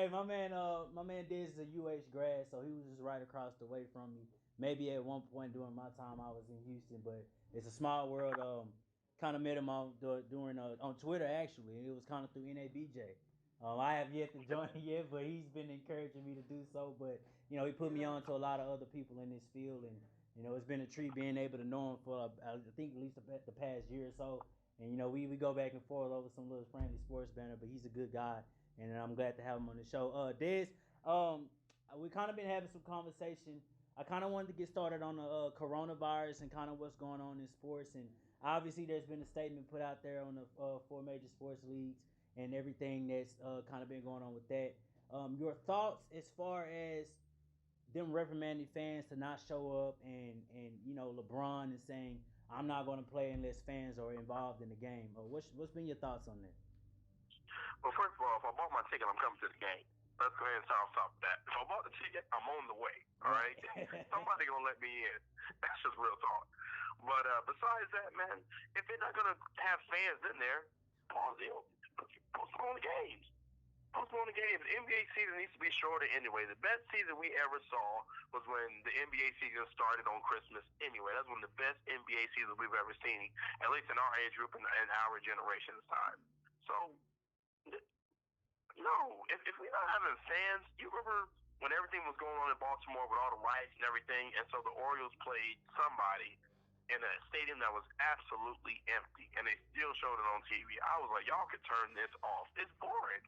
Hey, my man Diz is a UH grad, so he was just right across the way from me. Maybe at one point during my time I was in Houston, but it's a small world. Kind of met him during on Twitter actually, and it was kind of through NABJ. I have yet to join yet, but he's been encouraging me to do so. But he put me on to a lot of other people in this field, and it's been a treat being able to know him for I think at least the past year or so. And we go back and forth over some little friendly sports banner, but he's a good guy, and I'm glad to have him on the show. Des, we kind of been having some conversation. I kind of wanted to get started on the coronavirus and kind of what's going on in sports, and obviously there's been a statement put out there on the four major sports leagues and everything that's kind of been going on with that. Your thoughts as far as them reprimanding fans to not show up, and LeBron is saying I'm not going to play unless fans are involved in the game. What's been your thoughts on that? Well, first of all, if I bought my ticket, I'm coming to the game. Let's go ahead and stop that. If I bought the ticket, I'm on the way. All right, somebody gonna let me in. That's just real talk. But besides that, man, if they're not gonna have fans in there, postpone the games. Postpone the games. The NBA season needs to be shorter anyway. The best season we ever saw was when the NBA season started on Christmas anyway. That's one of the best NBA seasons we've ever seen, at least in our age group and our generation's time. So, no, if we're not having fans, you remember when everything was going on in Baltimore with all the riots and everything, and so the Orioles played somebody in a stadium that was absolutely empty, and they still showed it on TV. I was like, y'all could turn this off. It's boring.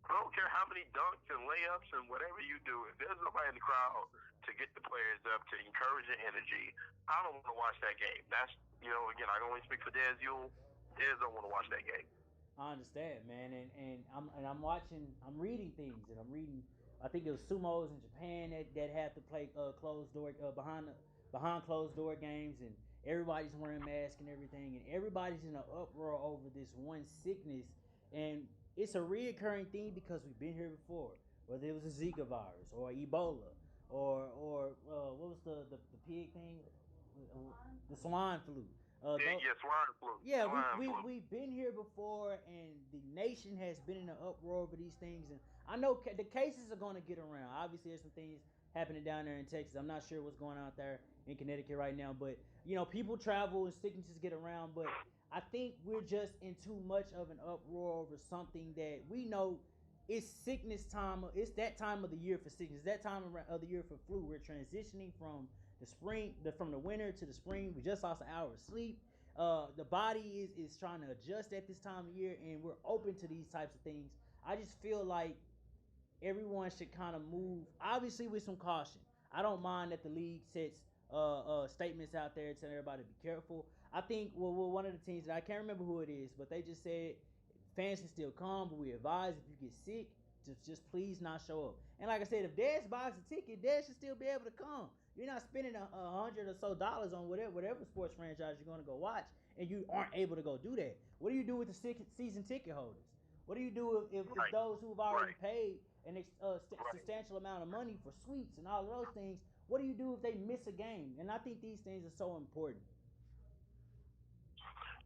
I don't care how many dunks and layups and whatever you do. If there's nobody in the crowd to get the players up, to encourage the energy, I don't want to watch that game. That's, again, I can only speak for Des Ewell. Des don't want to watch that game. I understand, man, and I'm reading things, and I'm reading. I think it was sumos in Japan that have to play closed door behind closed door games, and everybody's wearing masks and everything, and everybody's in an uproar over this one sickness, and it's a reoccurring thing because we've been here before, whether it was a Zika virus or Ebola or what was the pig thing, the swine flu. Swine flu. Yeah, flu. we've been here before, and the nation has been in an uproar over these things. And I know the cases are going to get around. Obviously, there's some things happening down there in Texas. I'm not sure what's going on out there in Connecticut right now, but people travel and sicknesses get around. But I think we're just in too much of an uproar over something that we know it's sickness time. It's that time of the year for sickness. That time of the year for flu. We're transitioning from the spring, from the winter to the spring. We just lost an hour of sleep. The body is trying to adjust at this time of year, and we're open to these types of things. I just feel like everyone should kind of move, obviously with some caution. I don't mind that the league sets statements out there telling everybody to be careful. I think one of the teams, and I can't remember who it is, but they just said fans can still come, but we advise if you get sick, just please not show up. And like I said, if Dez buys a ticket, Dez should still be able to come. You're not spending $100 or so on whatever sports franchise you're going to go watch, and you aren't able to go do that. What do you do with the season ticket holders? What do you do if those who've already paid an substantial amount of money for suites and all of those things? What do you do if they miss a game? And I think these things are so important.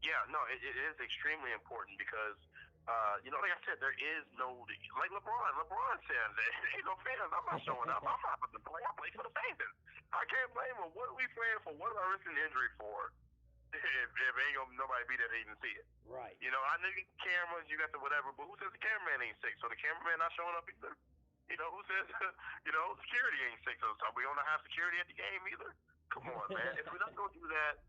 Yeah, no, it is extremely important because, like I said, there is no, like LeBron said, there ain't no fans. I'm not showing up. I'm not going to play. I play for the fans. I can't blame him. What are we playing for? What am I risking injury for? If ain't gonna nobody be there to even see it. Right. I know you got the cameras, you got the whatever, but who says the cameraman ain't sick? So the cameraman not showing up either. Who says, security ain't sick? So we don't have security at the game either? Come on, man. If we're not going to do that,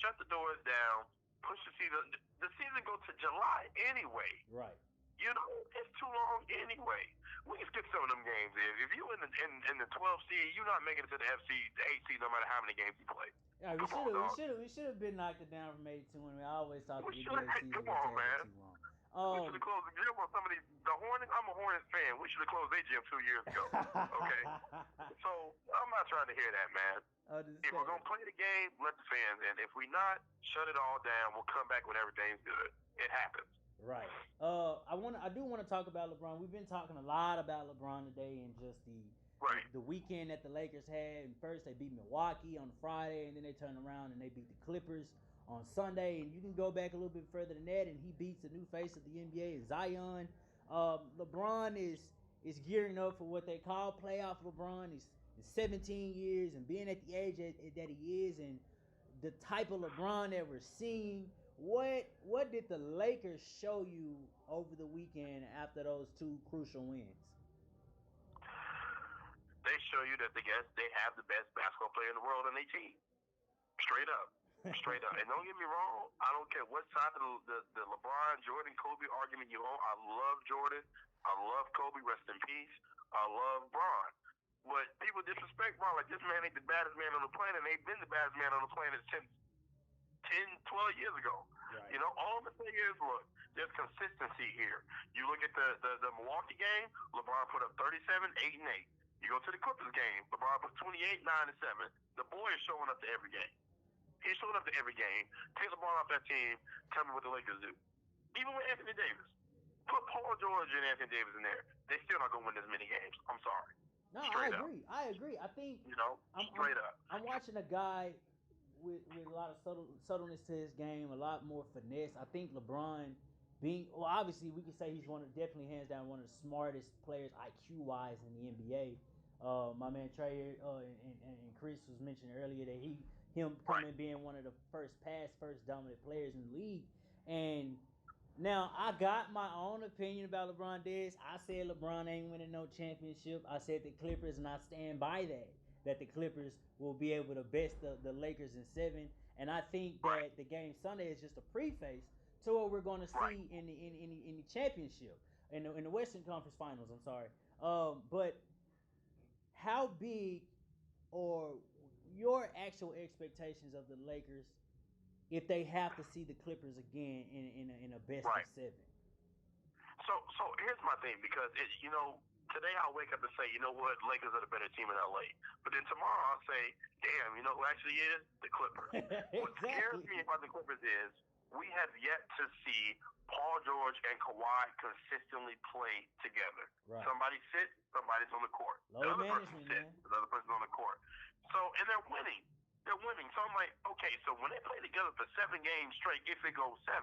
shut the doors down, push the season. The season goes to July anyway. Right. It's too long anyway. We can skip some of them games. If you in the 12 seed, you're not making it to the 8 seed, no matter how many games you play. Yeah, we should have been knocked it down from 82. And I always thought the NBA season come on, man. Too long. We should have closed the gym on some of these. The Hornets. I'm a Hornets fan. We should have closed their gym 2 years ago. Okay. So I'm not trying to hear that, man. If we're gonna play the game, let the fans in. If we not, shut it all down. We'll come back when everything's good. It happens. Right. I do want to talk about LeBron. We've been talking a lot about LeBron today, and just the weekend that the Lakers had. And first they beat Milwaukee on Friday, and then they turned around and they beat the Clippers on Sunday. And you can go back a little bit further than that, and he beats the new face of the NBA, Zion. LeBron is gearing up for what they call playoff LeBron. He's 17 years and being at the age that he is, and the type of LeBron that we're seeing. What did the Lakers show you over the weekend after those two crucial wins? They show you that they have the best basketball player in the world on their team. Straight up. Straight up. And don't get me wrong, I don't care what side of the LeBron, Jordan, Kobe argument you own. I love Jordan. I love Kobe. Rest in peace. I love Bron. But people disrespect Bron like this man ain't the baddest man on the planet. They've been the baddest man on the planet since 10, 12 years ago. Right. You know, all the thing is, look, there's consistency here. You look at the Milwaukee game, LeBron put up 37, 8, and 8. You go to the Clippers game, LeBron put 28, 9, and 7. The boy is showing up to every game. He's showing up to every game. Take LeBron off that team. Tell me what the Lakers do. Even with Anthony Davis. Put Paul George and Anthony Davis in there. They're still not going to win as many games. I'm sorry. No, I agree. I think, straight up. I'm watching a guy with a lot of subtleness to his game, a lot more finesse. I think LeBron obviously we could say he's definitely hands down one of the smartest players IQ-wise in the NBA. My man Trey and Chris was mentioning earlier that him coming being one of the first dominant players in the league. And now I got my own opinion about LeBron James. I said LeBron ain't winning no championship. I said the Clippers, and I stand by that the Clippers will be able to best the Lakers in 7. And I think that the game Sunday is just a preface to what we're going to see in the championship, in the Western Conference Finals. I'm sorry. But how big or your actual expectations of the Lakers if they have to see the Clippers again in a best of 7? So here's my thing, because today I'll wake up and say, you know what, Lakers are the better team in LA. But then tomorrow I'll say, damn, you know who actually is? The Clippers. Exactly. What scares me about the Clippers is we have yet to see Paul George and Kawhi consistently play together. Right. Somebody sits, somebody's on the court. Another person sits, another person's on the court. So, and they're winning. They're winning. So I'm like, okay, so when they play together for 7 games straight, if it goes 7,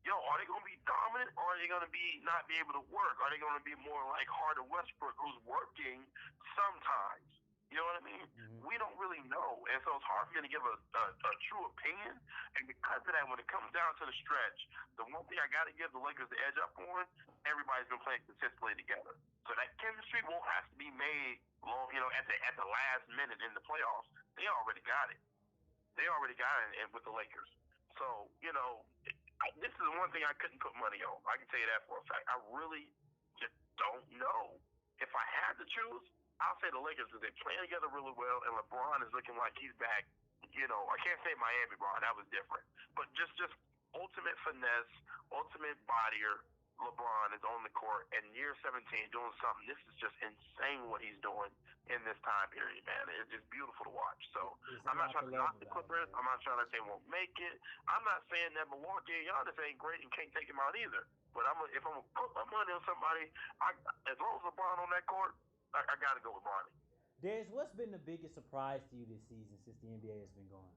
are they going to be dominant, or are they going to not be able to work? Are they going to be more like Harden Westbrook, who's working sometimes? You know what I mean? Mm-hmm. We don't really know. And so it's hard for me to give a true opinion. And because of that, when it comes down to the stretch, the one thing I got to give the Lakers the edge up on, everybody's been playing consistently together. So that chemistry won't have to be made at the last minute in the playoffs. They already got it. They already got it with the Lakers. So, this is one thing I couldn't put money on. I can tell you that for a fact. I really just don't know. If I had to choose, I'll say the Lakers, because they're playing together really well, and LeBron is looking like he's back. I can't say Miami LeBron. That was different. But just ultimate finesse, ultimate bodyer, LeBron is on the court, and year 17 doing something. This is just insane what he's doing in this time period, man. It's just beautiful to watch. So I'm not trying to knock the Clippers. I'm not trying to say they won't make it. I'm not saying that Milwaukee and Giannis ain't great and can't take him out either. But if I'm going to put my money on somebody, as long as LeBron on that court, I got to go with Bronny. Des, what's been the biggest surprise to you this season since the NBA has been going?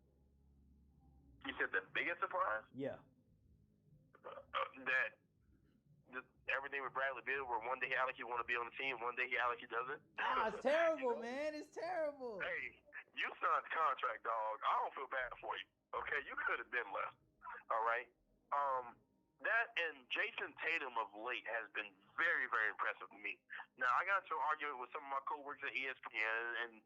You said the biggest surprise? Yeah. That just everything with Bradley Beal, where one day he acts like he want to be on the team, one day he acts like he doesn't. It's terrible, man. It's terrible. Hey, you signed the contract, dog. I don't feel bad for you. Okay, you could have been left. All right. That and Jason Tatum of late has been very, very impressive to me. Now, I got into an argument with some of my coworkers at ESPN, and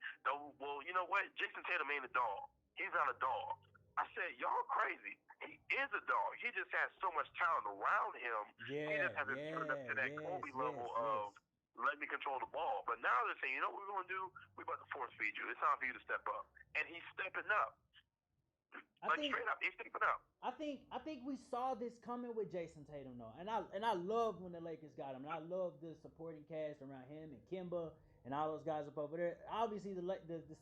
you know what? Jason Tatum ain't a dog. He's not a dog. I said, y'all crazy. He is a dog. He just has so much talent around him. He just hasn't turned up to that Kobe level of let me control the ball. But now they're saying, you know what we're going to do? We're about to force feed you. It's time for you to step up. And he's stepping up. Straight up, he's stepping up. I think we saw this coming with Jason Tatum, though, and I loved when the Lakers got him, and I love the supporting cast around him and Kemba and all those guys up over there. Obviously, the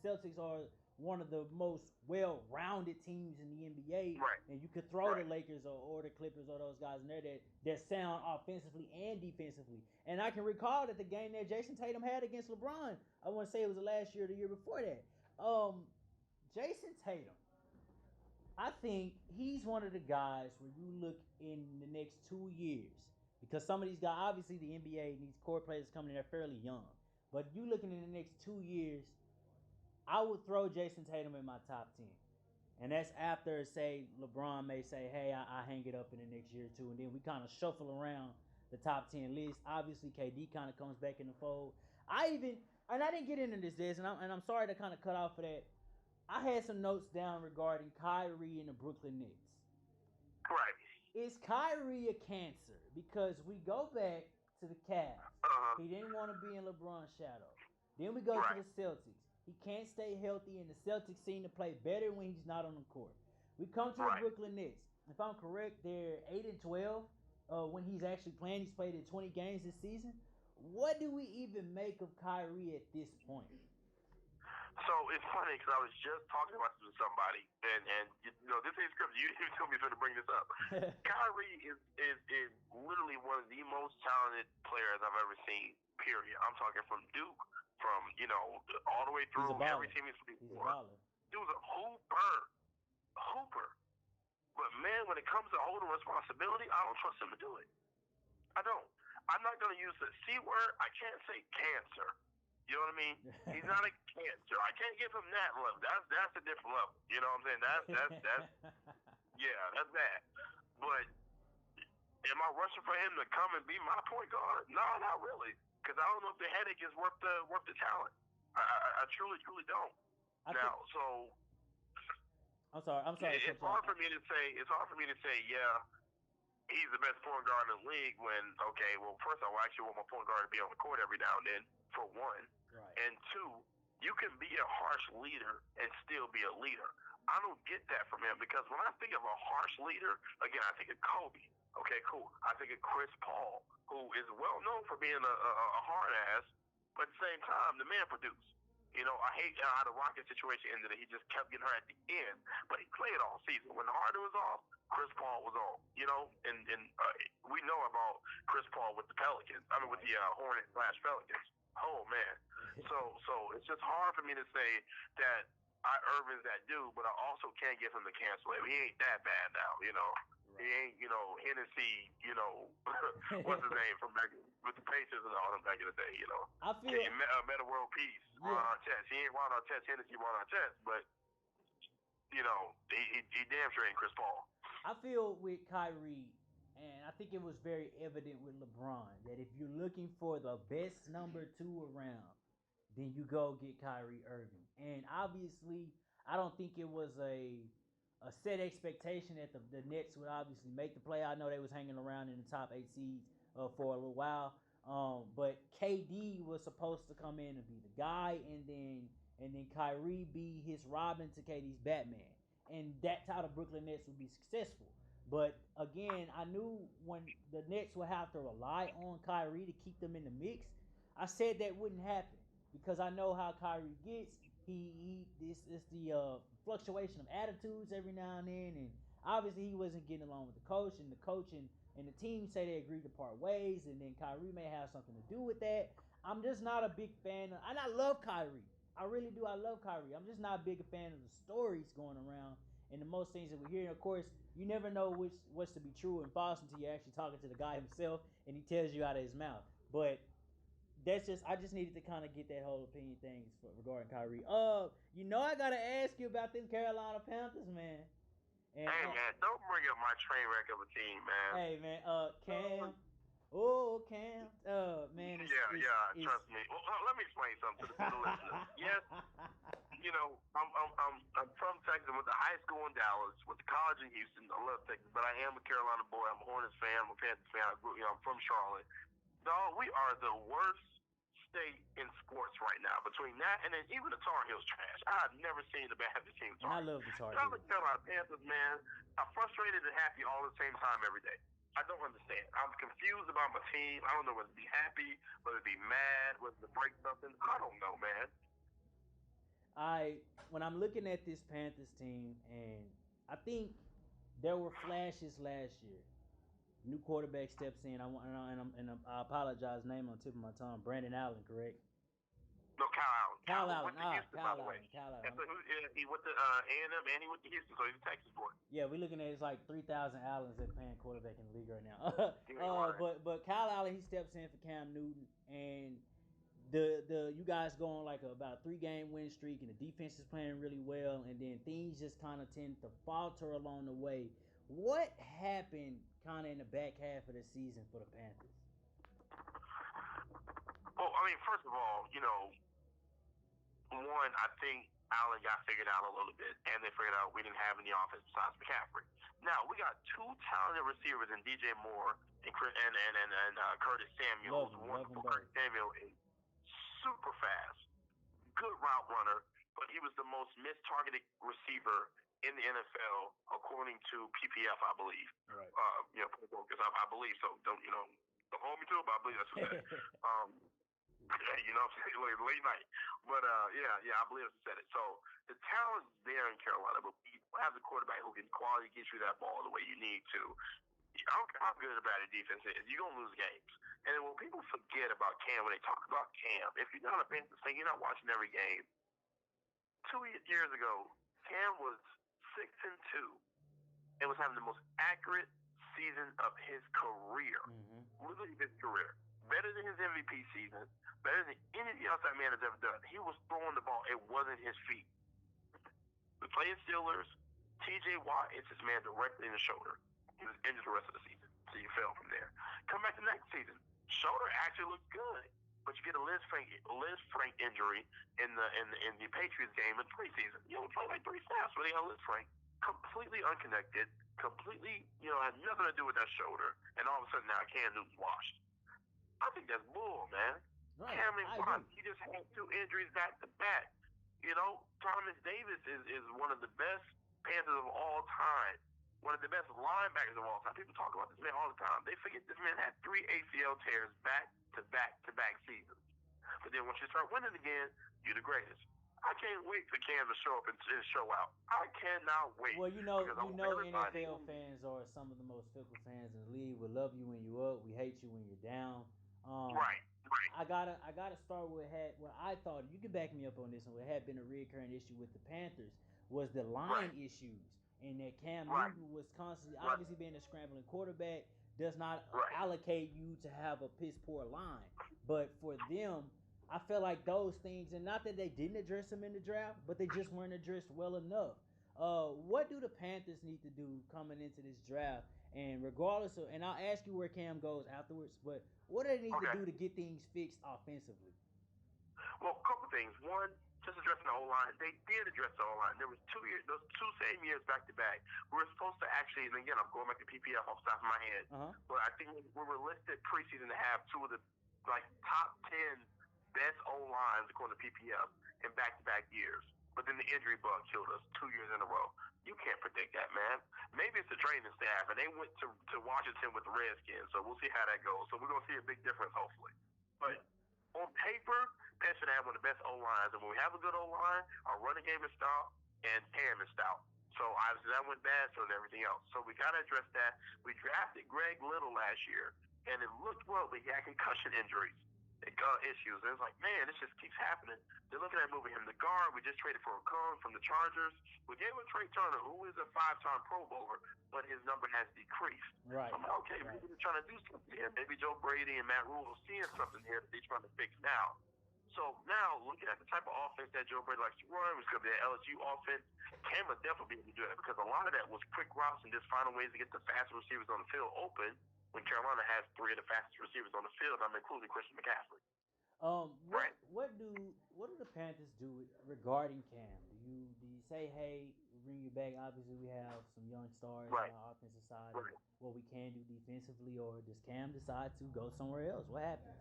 Celtics are one of the most well-rounded teams in the NBA, right? And you could throw the Lakers or the Clippers or those guys in there that sound offensively and defensively. And I can recall that the game that Jason Tatum had against LeBron, I want to say it was the last year or the year before that. Jason Tatum, I think he's one of the guys where you look in the next 2 years Because some of these guys, obviously the NBA and these core players coming in, they're fairly young. But you looking in the next 2 years, I would throw Jason Tatum in my top 10. And that's after, say, LeBron may say, hey, I hang it up in the next year or two. And then we kind of shuffle around the top 10 list. Obviously, KD kind of comes back in the fold. I didn't get into this, and I'm sorry to kind of cut off for that. I had some notes down regarding Kyrie and the Brooklyn Nets. Right. Is Kyrie a cancer? Because we go back to the Cavs. He didn't want to be in LeBron's shadow. Then we go to the Celtics. He can't stay healthy, and the Celtics seem to play better when he's not on the court. We come to the Brooklyn Nets. If I'm correct, they're 8-12 when he's actually playing. He's played in 20 games this season. What do we even make of Kyrie at this point? So it's funny because I was just talking about this with somebody, and you know, this ain't scripted. You didn't tell me to bring this up. Kyrie is literally one of the most talented players I've ever seen. Period. I'm talking from Duke, from all the way through every team he's played for. Dude was a hooper. But man, when it comes to holding responsibility, I don't trust him to do it. I don't. I'm not going to use the C word. I can't say cancer. You know what I mean? He's not a cancer. I can't give him that level. That's a different level. You know what I'm saying? That's yeah, that's that. But am I rushing for him to come and be my point guard? No, not really. Because I don't know if the headache is worth the talent. I truly don't. I'm sorry. It's hard for me to say. Yeah, he's the best point guard in the league. When first I actually want my point guard to be on the court every now and then. For one, and two, you can be a harsh leader and still be a leader. I don't get that from him because when I think of a harsh leader, again, I think of Kobe. Okay, cool. I think of Chris Paul, who is well known for being a hard ass, but at the same time, the man produced. I hate how the Rocket situation ended. He just kept getting hurt at the end, but he played all season. When the Harden was off, Chris Paul was on. And we know about Chris Paul with the Pelicans. I mean, with the Hornets/Pelicans. Oh man, so it's just hard for me to say that Irvin's that dude, but I also can't give him the cancel label. He ain't that bad now, He ain't, Hennessy, what's his name from back with the Pacers and all them back in the day, I feel Meta World Peace, Ron Artest. He ain't Ron Artest, Hennessy, Ron Artest, but he damn sure ain't Chris Paul. I feel with Kyrie. And I think it was very evident with LeBron that if you're looking for the best number 2 around, then you go get Kyrie Irving. And obviously, I don't think it was a set expectation that the Nets would obviously make the play. I know they was hanging around in the top 8 seeds for a little while. But KD was supposed to come in and be the guy, and then Kyrie be his Robin to KD's Batman. And that's how the Brooklyn Nets would be successful. But again, I knew when the Nets would have to rely on Kyrie to keep them in the mix. I said that wouldn't happen because I know how Kyrie gets. This is the fluctuation of attitudes every now and then, and obviously he wasn't getting along with the coach, and the coach and the team say they agreed to part ways, and then Kyrie may have something to do with that. I'm just not a big fan and I love Kyrie. I really do. I love Kyrie. I'm just not a big fan of the stories going around and the most things that we hear. And of course, you never know what's to be true and false until you're actually talking to the guy himself and he tells you out of his mouth. But I just needed to kind of get that whole opinion things regarding Kyrie. I gotta ask you about them Carolina Panthers, man. And, hey man, don't bring up my train wreck of a team, man. Hey man, Cam. Cam. Man. Trust me. Well, let me explain something to the listeners. Yes. I'm from Texas. I went to high school in Dallas, went to college in Houston. I love Texas, but I am a Carolina boy. I'm a Hornets fan. I'm a Panthers fan. I'm from Charlotte. Dog, we are the worst state in sports right now. Between that and then even the Tar Heels trash. I have never seen the Panthers team. I love the Tar Heels. I'm a Carolina Panthers, man. I'm frustrated and happy all at the same time every day. I don't understand. I'm confused about my team. I don't know whether to be happy, whether to be mad, whether to break something. I don't know, man. When I'm looking at this Panthers team, and I think there were flashes last year. New quarterback steps in. I apologize. Name on the tip of my tongue. Brandon Allen, correct? No, Kyle Allen. Kyle Kyle Allen. went to Houston, by the way. Kyle And Allen. so he went to A&M and he went to Houston, so he's a Texas boy. Yeah, we're looking at it's like 3,000 Allens that playing quarterback in the league right now. Right. But Kyle Allen, he steps in for Cam Newton, and the you guys go on like about a 3-game win streak, and the defense is playing really well, and then things just kind of tend to falter along the way. What happened kind of in the back half of the season for the Panthers? Well, I mean, first of all, one, I think Allen got figured out a little bit, and they figured out we didn't have any offense besides McCaffrey. Now, we got two talented receivers in DJ Moore and Curtis Samuel. Curtis Samuel is super fast, good route runner, but he was the most mistargeted receiver in the NFL according to PPF, I believe. Right. Because I believe so. Don't hold me to it, but I believe that's what it said. Late night. But I believe I said it. So the talent's there in Carolina, but we have a quarterback who can quality get you that ball the way you need to. I don't care how good or bad the defense is, you're gonna lose games. And then when people forget about Cam, when they talk about Cam, if you're not a Panthers fan, you're not watching every game. 2 years ago, Cam was 6-2 and was having the most accurate season of his career. Literally his career. Better than his MVP season, better than anything else that man has ever done. He was throwing the ball. It wasn't his feet. We played Steelers. TJ Watt hits his man directly in the shoulder. He was injured the rest of the season, so you fell from there. Come back the next season. Shoulder actually looked good, but you get a Liz Frank injury in the Patriots game in preseason. We played like 3 snaps, but they had Liz Frank. Completely unconnected, completely, had nothing to do with that shoulder, and all of a sudden now Cam Newton's washed. I think that's bull, man. Right. Cameron Watt, he just had 2 injuries back to back. Thomas Davis is one of the best Panthers of all time. One of the best linebackers of all time. People talk about this man all the time. They forget this man had 3 ACL tears back to back seasons. But then once you start winning again, you're the greatest. I can't wait for Cam to show up and show out. I cannot wait. Well, NFL fans are some of the most fickle fans in the league. We love you when you're up. We hate you when you're down. Right. I gotta start with what I thought. You can back me up on this one. What had been a recurring issue with the Panthers was the line issues, and that Cam Newton was constantly, obviously being a scrambling quarterback, does not allocate you to have a piss poor line. But for them, I feel like those things, and not that they didn't address them in the draft, but they just weren't addressed well enough. What do the Panthers need to do coming into this draft? And regardless of, and I'll ask you where Cam goes afterwards, but what do they need to do to get things fixed offensively? Well, a couple things. One, just addressing the O-line. They did address the O-line. There was 2 years, those 2 same years back to back. We were supposed to actually, and again, I'm going back to PPF off the top of my head, but I think we were listed preseason to have 2 of the top 10 best O-lines according to PPF in back-to-back years. But then the injury bug killed us 2 years in a row. You can't predict that, man. Maybe it's the training staff, and they went to Washington with the Redskins, so we'll see how that goes. So we're going to see a big difference, hopefully. But on paper, Penn should have one of the best O-lines. And when we have a good O-line, our running game is stout, and Cam is stout. So obviously that went bad, so did everything else. So we got to address that. We drafted Greg Little last year, and it looked well, but he had concussion injuries. Issues. And it's like, man, this just keeps happening. They're looking at moving him to guard. We just traded for a cone from the Chargers. We gave him Trey Turner, who is a 5-time Pro Bowler, but his number has decreased. Right. So I'm like, okay, maybe they're trying to do something here. Maybe Joe Brady and Matt Rule are seeing something here that they're trying to fix now. So now, looking at the type of offense that Joe Brady likes to run, which could be an LSU offense, Cam would definitely be able to do that because a lot of that was quick routes and just finding ways to get the fastest receivers on the field open when Carolina has 3 of the fastest receivers on the field. I'm including Christian McCaffrey. What do the Panthers do regarding Cam? Do you say, hey, bring you back? Obviously, we have some young stars on our offensive side. Right. What we can do defensively, or does Cam decide to go somewhere else? What happens?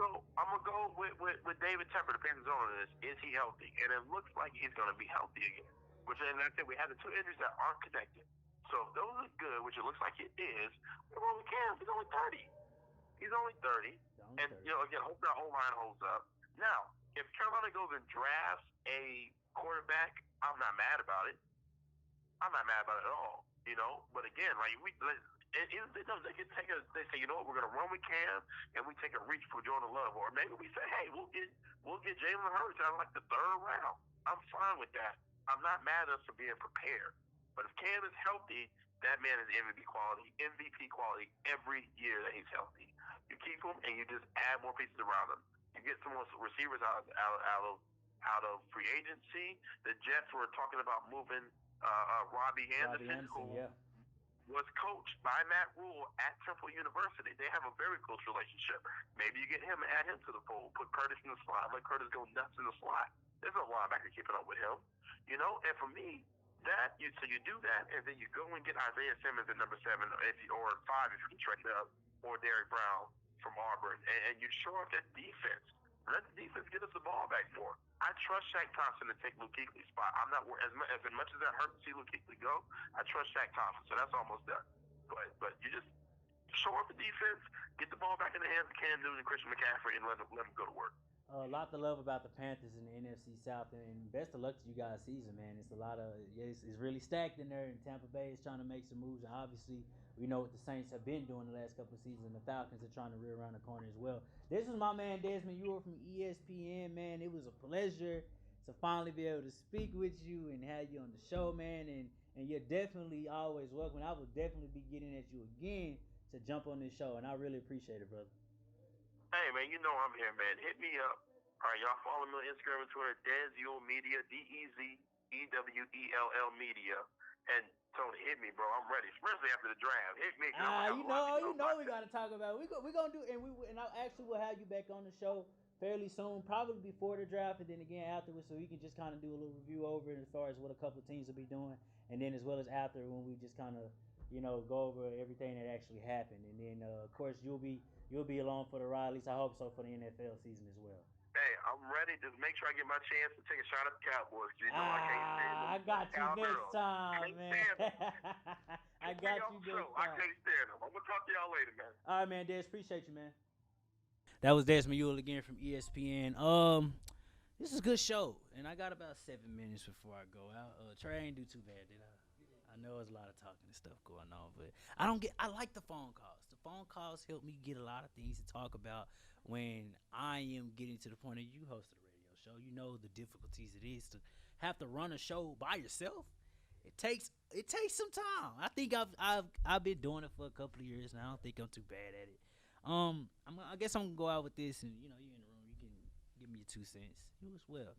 So I'm gonna go with David Tepper, the Panthers owner. Is he healthy? And it looks like he's gonna be healthy again. Which, and like I said, we have the 2 injuries that aren't connected. So if those look good, which it looks like it is, we're going with Cam. He's only 30. He's only 30. And, again, hope our O-line holds up. Now, if Carolina goes and drafts a quarterback, I'm not mad about it. I'm not mad about it at all, But again, And either they can take a, they say, you know what, we're gonna run with Cam and we take a reach for Jordan Love, or maybe we say, hey, we'll get Jalen Hurts out of like the third round. I'm fine with that. I'm not mad at us for being prepared. But if Cam is healthy, that man is MVP quality every year that he's healthy. You keep him and you just add more pieces around him. You get some more receivers out of free agency. The Jets were talking about moving Robbie Anderson, who yeah. was coached by Matt Rule at Temple University. They have a very close relationship. Maybe you get him and add him to the fold. Put Curtis in the slot. Let Curtis go nuts in the slot. There's no linebacker keeping up with him. And for me, so you do that, and then you go and get Isaiah Simmons at number 7, or 5 if you can trade up, or Derrick Brown from Auburn, and you show up that defense. Let the defense get us the ball back more. I trust Shaq Thompson to take Luke Kuechly's spot. I'm not as much as that hurt to see Luke Kuechly go. I trust Shaq Thompson, so that's almost done. But you just show up the defense, get the ball back in the hands of Cam Newton and Christian McCaffrey, and let them go to work. A lot to love about the Panthers in the NFC South, and best of luck to you guys season, man. It's a lot of it's really stacked in there, and Tampa Bay is trying to make some moves, and obviously we know what the Saints have been doing the last couple of seasons, and the Falcons are trying to rear around the corner as well. This is my man Desmond Ewell from ESPN, man. It was a pleasure to finally be able to speak with you and have you on the show, man, and you're definitely always welcome. I will definitely be getting at you again to jump on this show, and I really appreciate it, brother. Hey, man, you know I'm here, man. Hit me up. All right, y'all follow me on Instagram and Twitter, Dez Ewell Media, DEZEWELL Media. And Tony, hit me, bro. I'm ready, especially after the draft. Hit me. We got to talk about it. We gonna do, and I actually will have you back on the show fairly soon, probably before the draft, and then again afterwards, so we can just kind of do a little review over it as far as what a couple of teams will be doing, and then as well as after when we just kind of go over everything that actually happened, and then of course you'll be along for the ride. At least I hope so, for the NFL season as well. Hey, I'm ready. Just make sure I get my chance to take a shot at the Cowboys. I can't stand them. I got you next time, man. I got you next time. I can't stand them. I'm going to talk to y'all later, man. All right, man. Des, appreciate you, man. That was Desmond Ewell again from ESPN. This is a good show, and I got about 7 minutes before I go out. Trey ain't do too bad, did I? I know there's a lot of talking and stuff going on, but I like the phone calls. The phone calls help me get a lot of things to talk about when I am getting to the point of you hosting a radio show. You know the difficulties it is to have to run a show by yourself. It takes some time. I think I've been doing it for a couple of years now. I don't think I'm too bad at it. I guess I'm gonna go out with this, and you're in the room. You can give me your 2 cents. You as well.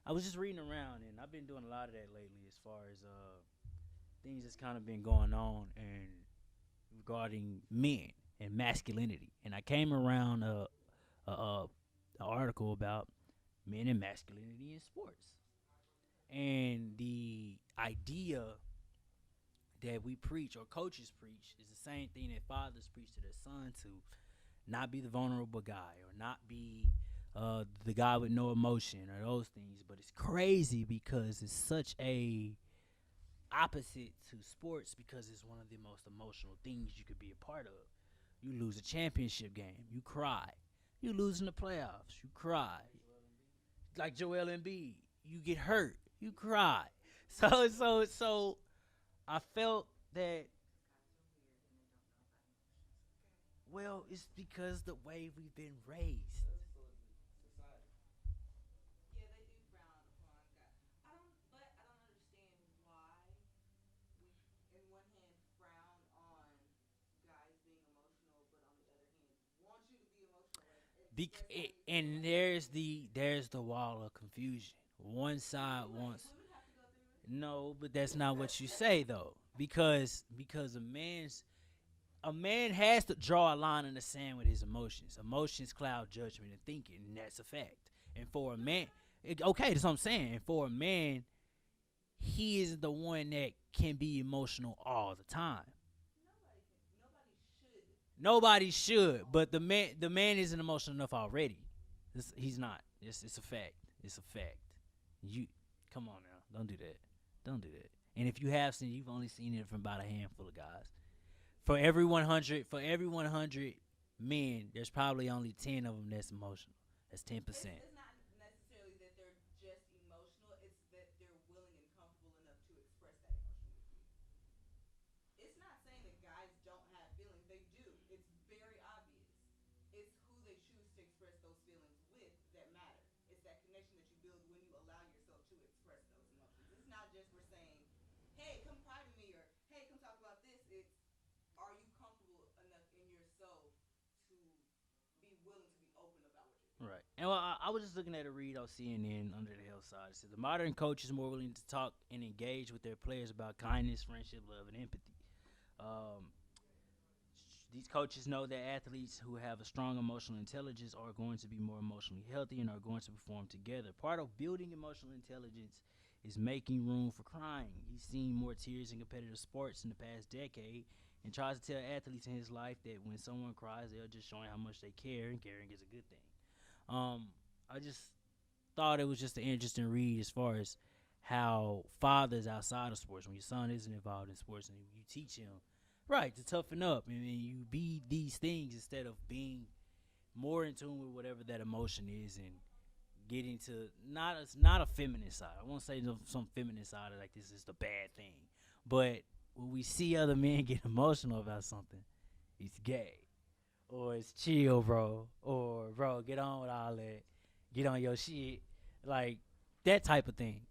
I was just reading around, and I've been doing a lot of that lately, as far as things that's kind of been going on and regarding men and masculinity. And I came around a article about men and masculinity in sports, and the idea that we preach, or coaches preach, is the same thing that fathers preach to their son, to not be the vulnerable guy, or not be the guy with no emotion, or those things. But it's crazy because it's such a opposite to sports, because it's one of the most emotional things you could be a part of. You lose a championship game, you cry. You lose in the playoffs, you cry. Like Joel Embiid, you get hurt, you cry. So I felt that, well, it's because the way we've been raised. Yeah, they do frown upon guys. I don't understand why we, in one hand, frown on guys being emotional, but on the other hand, want you to be emotional and express how you And there's the wall of confusion. One side wants. Women have to go through it. No, but that's not what you say, though, because a man has to draw a line in the sand with his emotions. Emotions cloud judgment and thinking, and that's a fact. And for a man, okay, that's what I'm saying. And for a man, he is the one that can be emotional all the time. Nobody should, but the man isn't emotional enough already. He's not. It's a fact. It's a fact. You come on now. Don't do that. Don't do that. And if you have seen, you've only seen it from about a handful of guys. For every 100 men, there's probably only 10 of them that's emotional. That's 10%. It's not necessarily that they're just emotional. It's that they're willing and comfortable enough to express that emotion with you. It's not saying that guys don't just we're saying, hey, come cry to me, or hey, come talk about this. It's, are you comfortable enough in yourself to be willing to be open about what you're feeling? Right. And well, I was just looking at a read on CNN under the hillside. It said the modern coach is more willing to talk and engage with their players about kindness, friendship, love, and empathy. Um, these coaches know that athletes who have a strong emotional intelligence are going to be more emotionally healthy and are going to perform together. Part of building emotional intelligence is making room for crying. He's seen more tears in competitive sports in the past decade and tries to tell athletes in his life that when someone cries, they're just showing how much they care, and caring is a good thing. I just thought it was just an interesting read as far as how fathers outside of sports, when your son isn't involved in sports, and you teach him, right, to toughen up, and you be these things instead of being more in tune with whatever that emotion is, and getting to not a feminine side. I won't say some feminine side like this is the bad thing, but when we see other men get emotional about something, it's gay, or it's chill, bro, or bro, get on with all that, get on your shit, like that type of thing.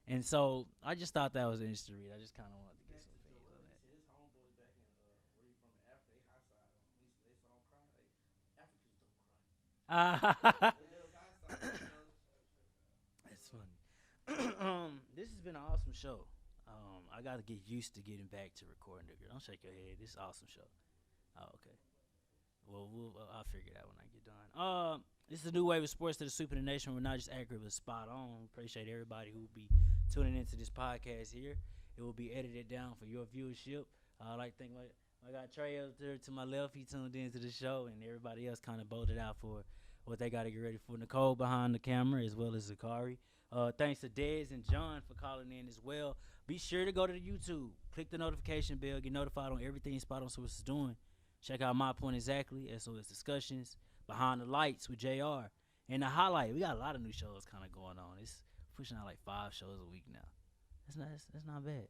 And so I just thought that was an interesting read. I just kind of wanted to get Next some to Joe opinions on Budden, he said his homeboys back in where he from, Africa, they high side on. They saw him cry. Africans don't cry. that. They high side on, That's funny. This has been an awesome show. I got to get used to getting back to recording. Don't shake your head. This is an awesome show. Oh, okay. Well, I'll figure it out when I get done. This is a new wave of sports to the Super Nation. We're not just accurate, but spot on. Appreciate everybody who will be tuning into this podcast here. It will be edited down for your viewership. I like to think I got Trey up there to my left. He tuned into the show, and everybody else kind of bolted out for what they got to get ready for. Nicole behind the camera, as well as Zakari. Thanks to Dez and John for calling in as well. Be sure to go to the YouTube, click the notification bell, get notified on everything Spot On Sports is doing. Check out My Point Exactly, SOS Discussions, Behind the Lights with JR, and The Highlight. We got a lot of new shows kind of going on. It's pushing out like 5 shows a week now. That's not bad.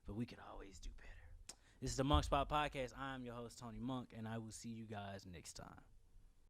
But we could always do better. This is the Monk Spot Podcast. I'm your host, Tony Monk, and I will see you guys next time.